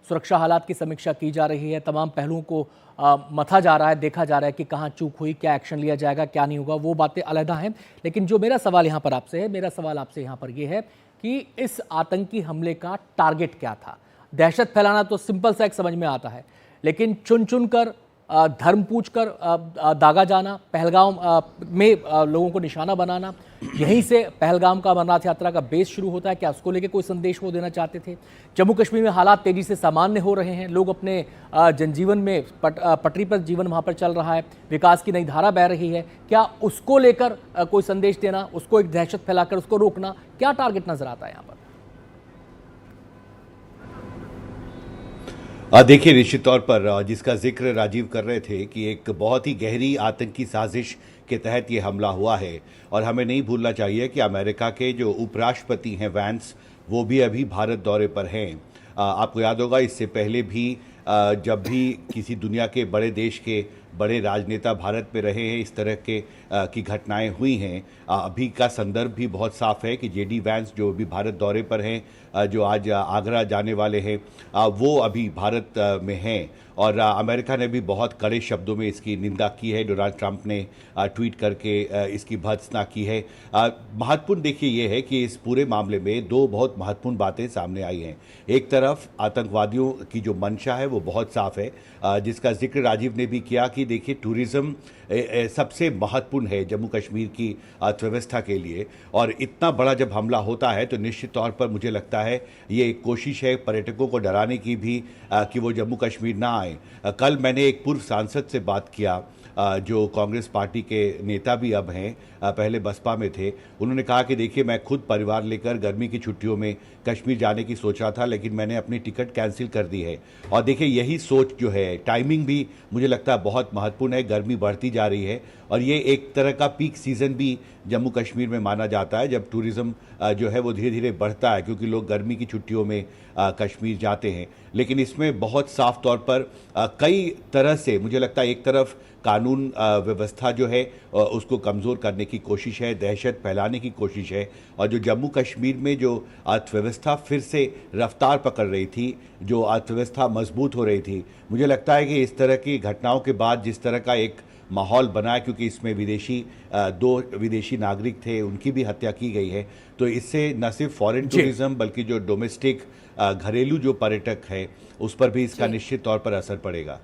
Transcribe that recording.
सुरक्षा हालात की समीक्षा की जा रही है, तमाम पहलुओं को मथा जा रहा है, देखा जा रहा है कि कहाँ चूक हुई, क्या एक्शन लिया जाएगा, क्या नहीं होगा, वो बातें अलग हैं। लेकिन जो मेरा सवाल यहाँ पर आपसे है, मेरा सवाल आपसे यहाँ पर ये है कि इस आतंकी हमले का टारगेट क्या था? दहशत फैलाना तो सिंपल सा एक समझ में आता है, लेकिन चुन चुन कर धर्म पूछ कर दागा जाना, पहलगाम में लोगों को निशाना बनाना, यहीं से पहलगाम का अमरनाथ यात्रा का बेस शुरू होता है। क्या उसको लेके कोई संदेश वो देना चाहते थे? जम्मू कश्मीर में हालात तेजी से सामान्य हो रहे हैं, लोग अपने जनजीवन में पटरी पर जीवन वहाँ पर चल रहा है, विकास की नई धारा बह रही है। क्या उसको लेकर कोई संदेश देना, उसको एक दहशत फैलाकर उसको रोकना, क्या टारगेट नजर आता है यहाँ पर? देखिए, निश्चित तौर पर जिसका जिक्र राजीव कर रहे थे कि एक बहुत ही गहरी आतंकी साजिश के तहत ये हमला हुआ है। और हमें नहीं भूलना चाहिए कि अमेरिका के जो उपराष्ट्रपति हैं वैंस, वो भी अभी भारत दौरे पर हैं। आपको याद होगा, इससे पहले भी जब भी किसी दुनिया के बड़े देश के बड़े राजनेता भारत में रहे हैं, इस तरह के की घटनाएं हुई हैं। अभी का संदर्भ भी बहुत साफ है कि जेडी वैंस जो भी भारत दौरे पर हैं, जो आज आगरा जाने वाले हैं, वो अभी भारत में हैं। और अमेरिका ने भी बहुत कड़े शब्दों में इसकी निंदा की है। डोनाल्ड ट्रंप ने ट्वीट करके इसकी भर्त्सना की है। महत्वपूर्ण देखिए ये है कि इस पूरे मामले में दो बहुत महत्वपूर्ण बातें सामने आई हैं। एक तरफ आतंकवादियों की जो मंशा है वो बहुत साफ है, जिसका जिक्र राजीव ने भी किया कि देखिए, टूरिज्म सबसे महत्वपूर्ण है जम्मू कश्मीर की अर्थव्यवस्था के लिए। और इतना बड़ा जब हमला होता है तो निश्चित तौर पर मुझे लगता है ये एक कोशिश है पर्यटकों को डराने की भी, कि वो जम्मू कश्मीर ना आए। कल मैंने एक पूर्व सांसद से बात किया, जो कांग्रेस पार्टी के नेता भी अब हैं, पहले बसपा में थे। उन्होंने कहा कि देखिए, मैं खुद परिवार लेकर गर्मी की छुट्टियों में कश्मीर जाने की सोच रहा था, लेकिन मैंने अपनी टिकट कैंसिल कर दी है। और देखिए, यही सोच जो है, टाइमिंग भी मुझे लगता है बहुत महत्वपूर्ण है। गर्मी बढ़ती जा रही है और ये एक तरह का पीक सीज़न भी जम्मू कश्मीर में माना जाता है, जब टूरिज़्म जो है वो धीरे धीरे बढ़ता है, क्योंकि लोग गर्मी की छुट्टियों में कश्मीर जाते हैं। लेकिन इसमें बहुत साफ तौर पर कई तरह से मुझे लगता है, एक तरफ कानून व्यवस्था जो है उसको कमज़ोर करने की कोशिश है, दहशत फैलाने की कोशिश है। और जो जम्मू कश्मीर में जो अर्थव्यवस्था फिर से रफ्तार पकड़ रही थी, जो अर्थव्यवस्था मजबूत हो रही थी, मुझे लगता है कि इस तरह की घटनाओं के बाद जिस तरह का एक माहौल बना है, क्योंकि इसमें दो विदेशी नागरिक थे, उनकी भी हत्या की गई है, तो इससे न सिर्फ फॉरेन टूरिज्म बल्कि जो डोमेस्टिक घरेलू जो पर्यटक है उस पर भी इसका निश्चित तौर पर असर पड़ेगा।